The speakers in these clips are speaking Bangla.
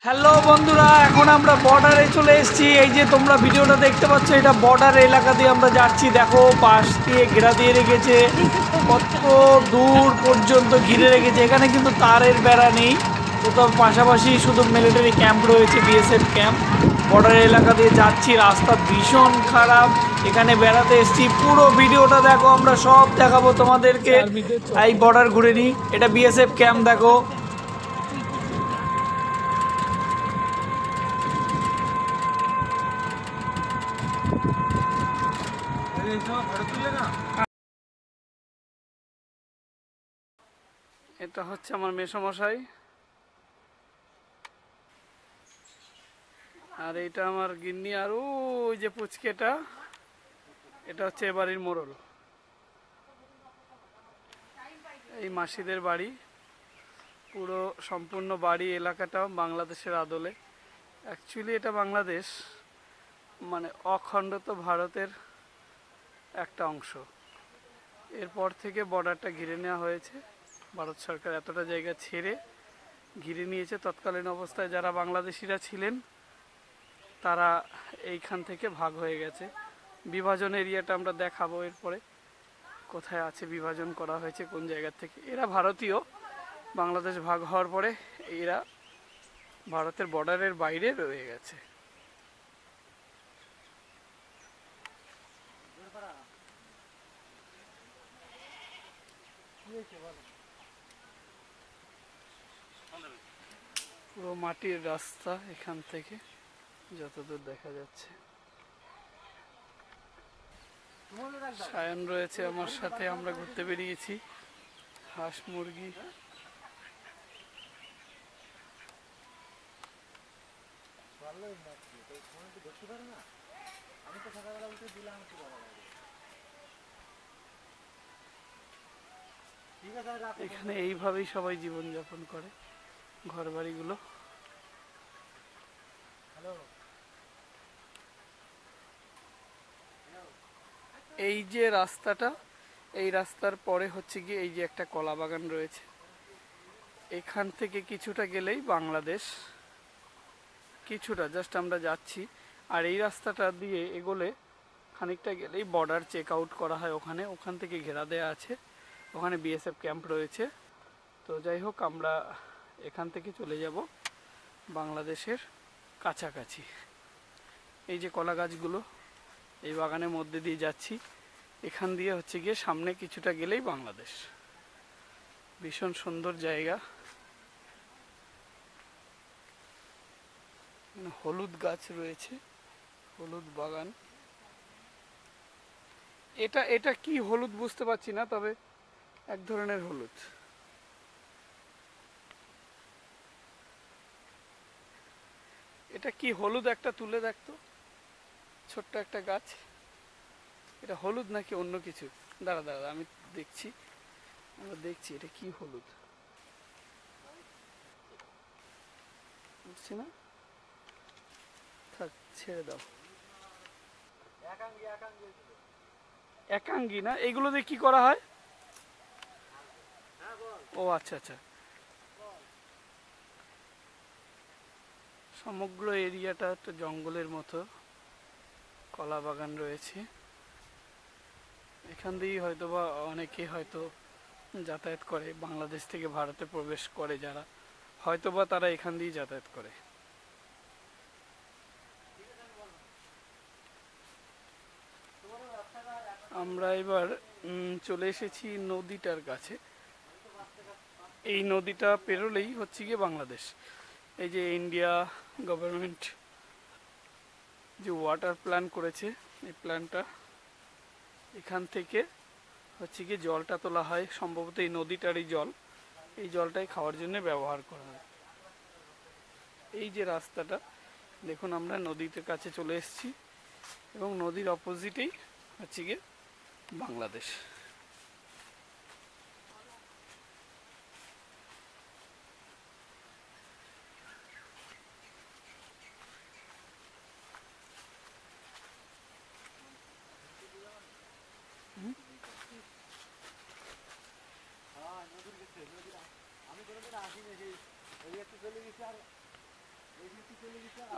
হ্যালো বন্ধুরা, এখন আমরা বর্ডারে চলে এসেছি। এই যে তোমরা ভিডিওটা দেখতে পাচ্ছ, এটা বর্ডার এলাকা দিয়ে আমরা যাচ্ছি। দেখো পাশ দিয়ে ঘেরা দিয়ে রেখেছে, কত দূর পর্যন্ত ঘিরে রেখেছে। এখানে কিন্তু তারের বেড়া নেই, কোথাও পাশাপাশি শুধু মিলিটারি ক্যাম্প রয়েছে, বিএসএফ ক্যাম্প। বর্ডার এলাকা দিয়ে যাচ্ছি, রাস্তা ভীষণ খারাপ। এখানে বেড়াতে এসেছি, পুরো ভিডিওটা দেখো, আমরা সব দেখাবো তোমাদেরকে। এই বর্ডার ঘুরে নিই, এটা বিএসএফ ক্যাম্প দেখো। এটা হচ্ছে আমার মেসোমশাই, আর এটা আমার গিন্নি, আর ওই যে পুচকেটা, এটা হচ্ছে এ বাড়ির মোড়ল। এই মাসিদের বাড়ি, পুরো সম্পূর্ণ বাড়ি এলাকাটাও বাংলাদেশের আদলে। অ্যাকচুয়ালি এটা বাংলাদেশ, মানে অখণ্ডিত ভারতের একটা অংশ। এরপর থেকে বর্ডারটা ঘিরে নেওয়া হয়েছে। ভারত সরকার এতটা জায়গা ছেড়ে ঘিরে নিয়েছে। তৎকালীন অবস্থায় যারা বাংলাদেশিরা ছিলেন, তারা এইখান থেকে ভাগ হয়ে গেছে। বিভাজন এরিয়াটা আমরা দেখাবো এরপরে, কোথায় আছে, বিভাজন করা হয়েছে কোন জায়গা থেকে। এরা ভারতীয়, বাংলাদেশ ভাগ হওয়ার পরে এরা ভারতের বর্ডারের বাইরে রয়ে গেছে। পুরো মাটির রাস্তা এখান থেকে যতদূর দেখা যাচ্ছে। সায়ন রয়েছে আমার সাথে, আমরা ঘুরতে বেরিয়েছি। হাঁস মুরগি, এখানে এইভাবেই সবাই জীবনযাপন করে, ঘর বাড়িগুলো। এই যে রাস্তাটা, এই রাস্তার পরে হচ্ছে গিয়ে এই যে একটা কলা বাগান রয়েছে। এখান থেকে কিছুটা গেলেই বাংলাদেশ, কিছুটা জাস্ট আমরা যাচ্ছি। আর এই রাস্তাটা দিয়ে এগোলে খানিকটা গেলেই বর্ডার চেক আউট করা হয়। ওখান থেকে ঘেরা দেয়া আছে, ওখানে বিএসএফ ক্যাম্প রয়েছে। তো যাই হোক, আমরা এখান থেকে চলে যাব বাংলাদেশের কাছাকাছি। এই যে কলা গাছগুলো, এই বাগানের মধ্যে দিয়ে যাচ্ছি। এখান দিয়ে হচ্ছে গিয়ে সামনে কিছুটা গেলেই বাংলাদেশ। ভীষণ সুন্দর জায়গা, হলুদ গাছ রয়েছে, হলুদ বাগান। এটা এটা কি হলুদ বুঝতে পারছি না, তবে এক ধরনের হলুদ। এটা কি হলুদ, একটা তুলে দেখতো, ছোট্ট একটা গাছ। এটা হলুদ নাকি অন্য কিছু? দাঁড়া দাঁড়া, আমি দেখছি, আমরা দেখছি এটা কি হলুদ, বুঝছি না। থাক, ছেড়ে দাও। একাঙ্গি না, এগুলো দিয়ে কি করা হয়? ও আচ্ছা আচ্ছা। সমগ্র এরিয়াটা একটা জঙ্গলের মতো, কলা বাগান রয়েছে। এখান দিয়েই হয়তো বা অনেকে হয়তো যাতায়াত করে, বাংলাদেশ থেকে ভারতে প্রবেশ করে যারা, হয়তো বা তারা এখান দিয়েই যাতায়াত করে। আমরা এবার চলে এসেছি নদীটার কাছে। এই নদীটা পেরোলেই হচ্ছে গিয়ে বাংলাদেশ। এই যে ইন্ডিয়া গভর্নমেন্ট যে ওয়াটার প্ল্যান করেছে, এই প্ল্যানটা, এখান থেকে হচ্ছে গিয়ে জলটা তোলা হয়, সম্ভবত এই নদীটারই জল। এই জলটাই খাওয়ার জন্য ব্যবহার করা হয়। এই যে রাস্তাটা দেখুন, আমরা নদীতে কাছে চলে এসেছি, এবং নদীর অপোজিটেই হচ্ছে গিয়ে বাংলাদেশ।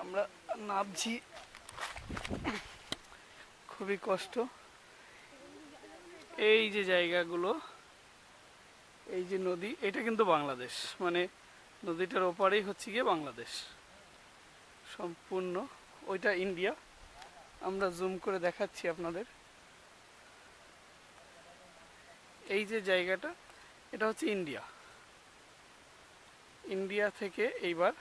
আমরা নামছি, খুবই কষ্ট। এই যে জায়গাগুলো, এই যে নদী, এটা কিন্তু বাংলাদেশ, মানে নদীটার ওপারেই হচ্ছে গিয়ে বাংলাদেশ সম্পূর্ণ। ওইটা ইন্ডিয়া, আমরা জুম করে দেখাচ্ছি আপনাদের। এই যে জায়গাটা, এটা হচ্ছে ইন্ডিয়া। ইন্ডিয়া থেকে এইবার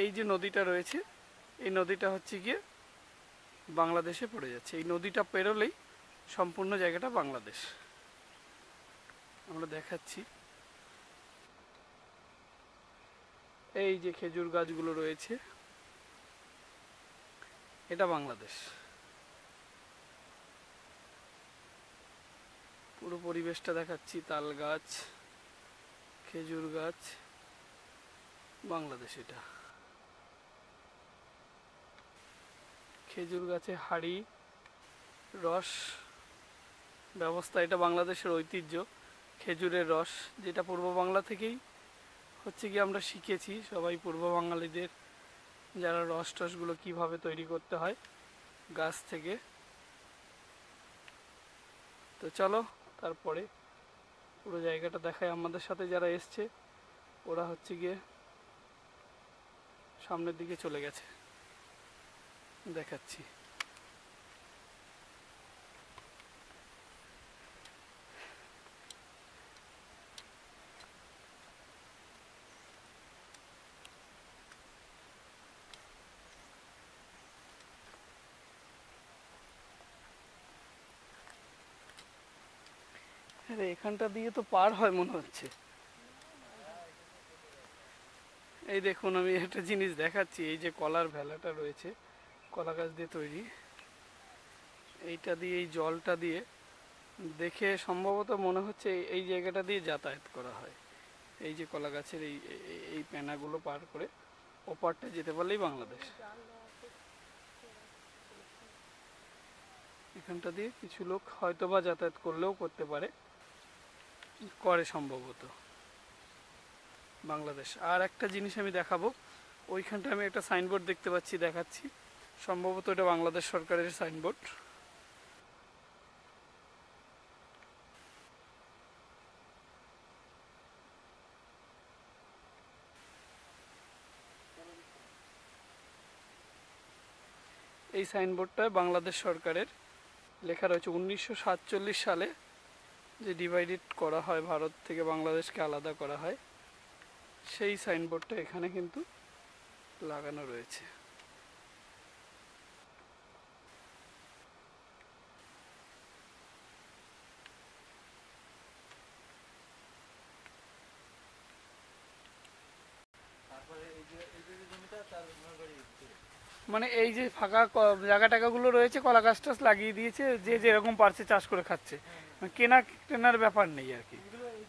এই যে নদীটা রয়েছে, এই নদীটা হচ্ছে গিয়ে বাংলাদেশে পড়ে যাচ্ছে। এই নদীটা পেরোলেই সম্পূর্ণ জায়গাটা বাংলাদেশ। আমরা দেখাচ্ছি, এই যে খেজুর গাছগুলো রয়েছে, এটা বাংলাদেশ। পুরো পরিবেশটা দেখাচ্ছি, তাল গাছ, খেজুর গাছ, বাংলাদেশ। এটা খেজুর গাছে হাড়ি রস ব্যবস্থা, এটা বাংলাদেশের ঐতিহ্য। খেজুরের রস, যেটা পূর্ব বাংলা থেকেই হচ্ছে কি আমরা শিখেছি সবাই, পূর্ব বাঙালিদের যারা রস টসগুলো কীভাবে তৈরি করতে হয় গাছ থেকে। তো চলো তারপরে পুরো জায়গাটা দেখায়। আমাদের সাথে যারা এসছে ওরা হচ্ছে গিয়ে সামনের দিকে চলে গেছে, দেখাচ্ছি। আরে এখানটা দিয়ে তো পার হয় মনে হচ্ছে। এই দেখুন, আমি একটা জিনিস দেখাচ্ছি, এই যে কলার ভেলাটা রয়েছে, কলা গাছ দিয়ে তৈরি, এইটা দিয়ে, এই জলটা দিয়ে দেখে সম্ভবত মনে হচ্ছে এই জায়গাটা দিয়ে যাতায়াত করা হয়। এই যে কলা গাছের এই এই প্যানাগুলো পার করে ওপারটা যেতে পারলেই বাংলাদেশ। এখানটা দিয়ে কিছু লোক হয়তোবা যাতায়াত করলেও করতে পারে, করে সম্ভবত বাংলাদেশ। আর একটা জিনিস আমি দেখাবো, ওইখানটা আমি একটা সাইনবোর্ড দেখতে পাচ্ছি, দেখাচ্ছি। সম্ভবত এটা বাংলাদেশ সরকারের সাইনবোর্ড। এই সাইনবোর্ডটায় বাংলাদেশ সরকারের লেখা রয়েছে 1947 সালে যে ডিভাইডেড করা হয়, ভারত থেকে বাংলাদেশকে আলাদা করা হয়, সেই সাইনবোর্ডটা এখানে কিন্তু লাগানো রয়েছে। মানে এই যে ফাঁকা জায়গা টাকাগুলো রয়েছে, কলা গাছ টাছ লাগিয়ে দিয়েছে, যে যেরকম পারছে চাষ করে খাচ্ছে, কেনার ব্যাপার নেই আর কি,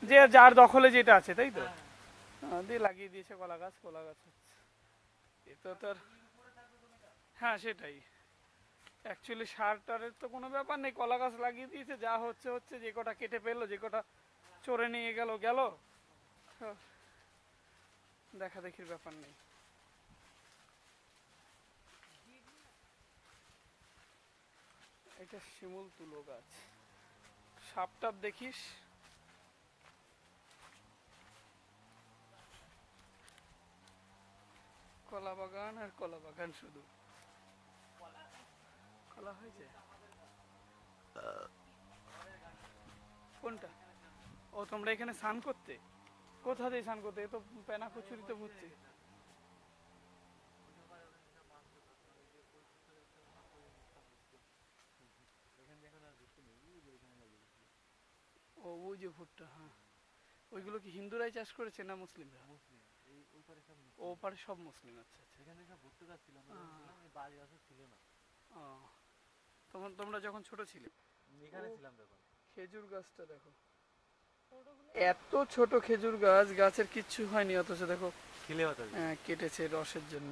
যে যার দখলে যেটা আছে, তাই তো দিয়ে লাগিয়ে দিয়েছে কলা গাছ। কলা গাছ হচ্ছে এ তো তোর, হ্যাঁ সেটাই। অ্যাকচুয়ালি সার টারের তো কোনো ব্যাপার নেই, কলা গাছ লাগিয়ে দিয়েছে, যা হচ্ছে হচ্ছে, যে কটা কেটে পেলো, যে কটা চড়ে নিয়ে গেল গেল, দেখা দেখির ব্যাপার নেই। এটা শিমুল তুলো গাছ, সাপ টাপ দেখিস। কলা বাগান আর কলা বাগান, শুধু কলা হয়েছে। কোনটা? ও তোমরা এখানে স্নান করতে? কোথা দিয়ে স্নান করতে? এ তো পেনা কচুরিতে ভর্তি। ও ওই যে ভুট্টা, হ্যাঁ। ওইগুলো কি হিন্দুরাই চাষ করেছে না মুসলিমরা? ও পারে সব মুসলিম। আচ্ছা আচ্ছা। ও, তোমরা যখন ছোট ছিলে খেজুর গাছটা দেখো, এত ছোট খেজুর গাছ, গাছের কিচ্ছু হয়নি, অথচ দেখো কেটেছে রসের জন্য।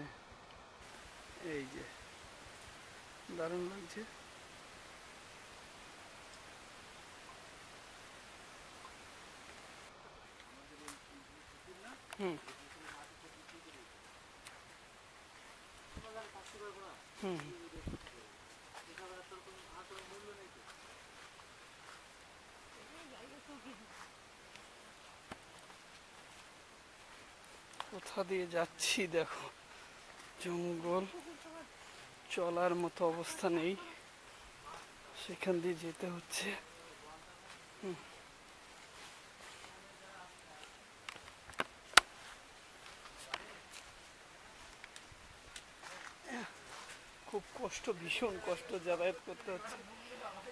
এই যে দারুণ লাগছে। হুম, হুম, কোথা দিয়ে যাচ্ছি দেখো, জঙ্গল, চলার মতো অবস্থা নেই, সেখান দিয়ে যেতে হচ্ছে। খুব কষ্ট, ভীষণ কষ্ট, যাতায়াত করতে হচ্ছে,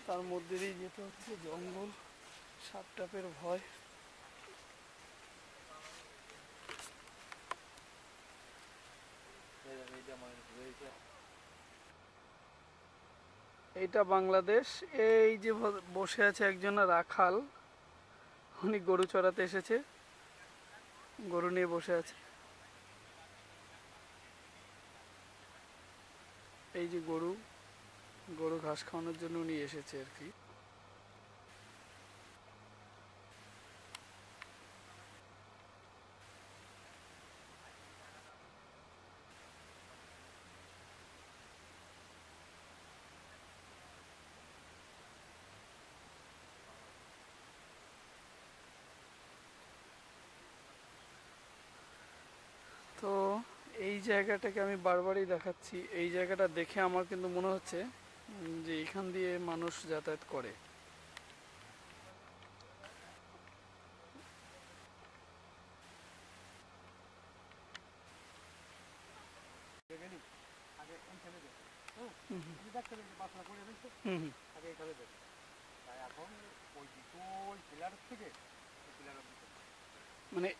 তার মধ্যে দিয়ে যেতে হচ্ছে, জঙ্গল, সাপ টাপের ভয়। এইটা বাংলাদেশ। এই যে বসে আছে একজন রাখাল, উনি গরু চড়াতে এসেছে, গরু নিয়ে বসে আছে। এই যে গরু, গরু ঘাস খাওয়ানোর জন্য উনি এসেছে আর কি। তো এই জায়গাটাকে আমি বারবারই দেখাচ্ছি, এই জায়গাটা দেখে আমার কিন্তু মনে হচ্ছে যে এখান দিয়ে মানুষ যাতায়াত করে। মানে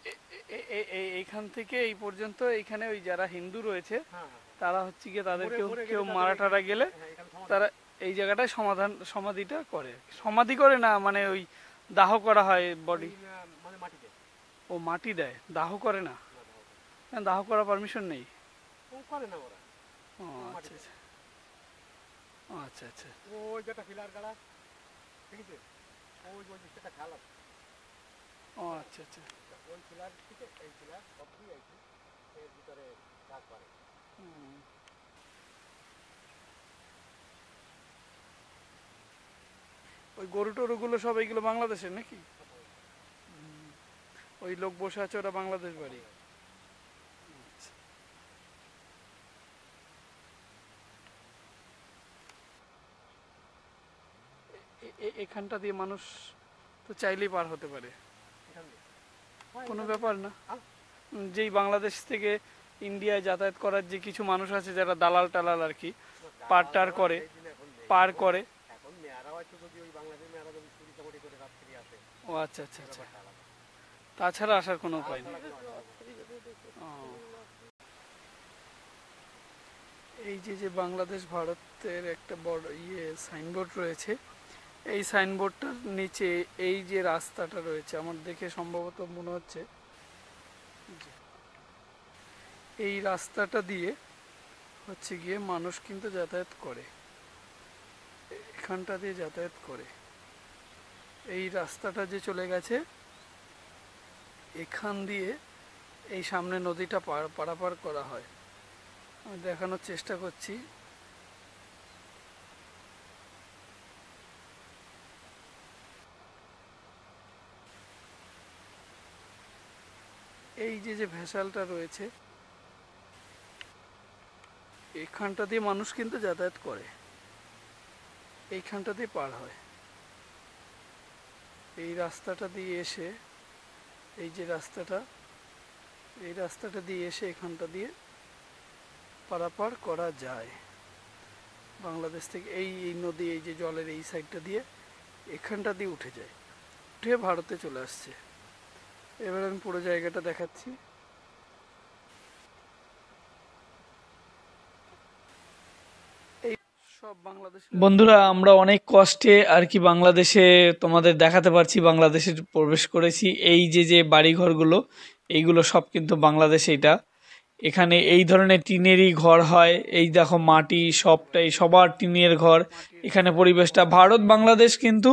এইখান থেকে এই পর্যন্ত এইখানে ওই যারা হিন্দু রয়েছে তারা হচ্ছে গিয়ে তাদের কেউ মারা টারা গেলে তারা এই জায়গাটায় সমাধিটা করে, সমাধি করে না মানে ওই দাহ করা হয় বডি। ও মাটি দেয়, দাহ করে না? দাহ করা পারমিশন নেই? ও আচ্ছা আচ্ছা, আচ্ছা আচ্ছা। ওই যেটা পিলার গাড়া, ঠিক আছে, ওই ওই যেটা খাল আছে। ও আচ্ছা আচ্ছা। ওই পিলার থেকে এই পিলার সবই আছে, এর ভিতরে কাজ করে। ওই গরু টরুগুলো সব এইগুলো বাংলাদেশের নাকি? ওই লোক বসে আছে, ওটা বাংলাদেশ বাড়ি। এখানটা দিয়ে মানুষ তো চাইলেই পার হতে পারে, কোনো ব্যাপার না। যেই বাংলাদেশ থেকে ইন্ডিয়ায় যাতায়াত করার যে কিছু মানুষ আছে যারা দালাল টালাল আর কি, পার করে, পার করে। ও আচ্ছা আচ্ছা আচ্ছা, তাছাড়া আসার কোনো উপায় নেই। এই যে বাংলাদেশ ভারতের একটা বড় সাইনবোর্ড রয়েছে, এই সাইনবোর্ডটার নিচে এই যে রাস্তাটা রয়েছে, আমার দেখে সম্ভবত মনে হচ্ছে এই রাস্তাটা দিয়ে হচ্ছে গিয়ে মানুষ কিন্তু যাতায়াত করে, এখানটা দিয়ে যাতায়াত করে। এই রাস্তাটা যে চলে গেছে এখান দিয়ে এই সামনে নদীটা পারাপার করা হয়। আমি দেখানোর চেষ্টা করছি। এই যে ভেসালটা রয়েছে এখানটা দিয়ে মানুষ কিন্তু যাতায়াত করে, এইখানটা দিয়ে পার হয়। এই রাস্তাটা দিয়ে এসে, এই যে রাস্তাটা, এই রাস্তাটা দিয়ে এসে এখানটা দিয়ে পারাপার করা যায় বাংলাদেশ থেকে। এই নদী, এই যে জলের এই সাইডটা দিয়ে এখানটা দিয়ে উঠে যায়, উঠে ভারতে চলে আসছে। এবার আমি পুরো জায়গাটা দেখাচ্ছি। বন্ধুরা, আমরা অনেক কষ্টে আর কি বাংলাদেশে তোমাদের দেখাতে পারছি, বাংলাদেশে প্রবেশ করেছি। এই যে বাড়িঘরগুলো, এইগুলো সব কিন্তু বাংলাদেশে। এটা এখানে এই ধরনের টিনেরই ঘর হয়। এই দেখো মাটি, সবটাই সবার টিনের ঘর। এখানে পরিবেশটা, ভারত বাংলাদেশ কিন্তু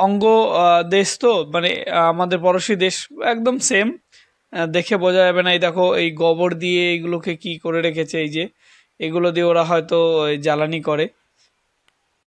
অঙ্গ দেশ, তো মানে আমাদের পড়োশী দেশ, একদম সেম, দেখে বোঝা যাবে না। এই দেখো এই গোবর দিয়ে এইগুলোকে কি করে রেখেছে, এই যে এগুলো দিয়ে ওরা হয়তো ওই জ্বালানি করে।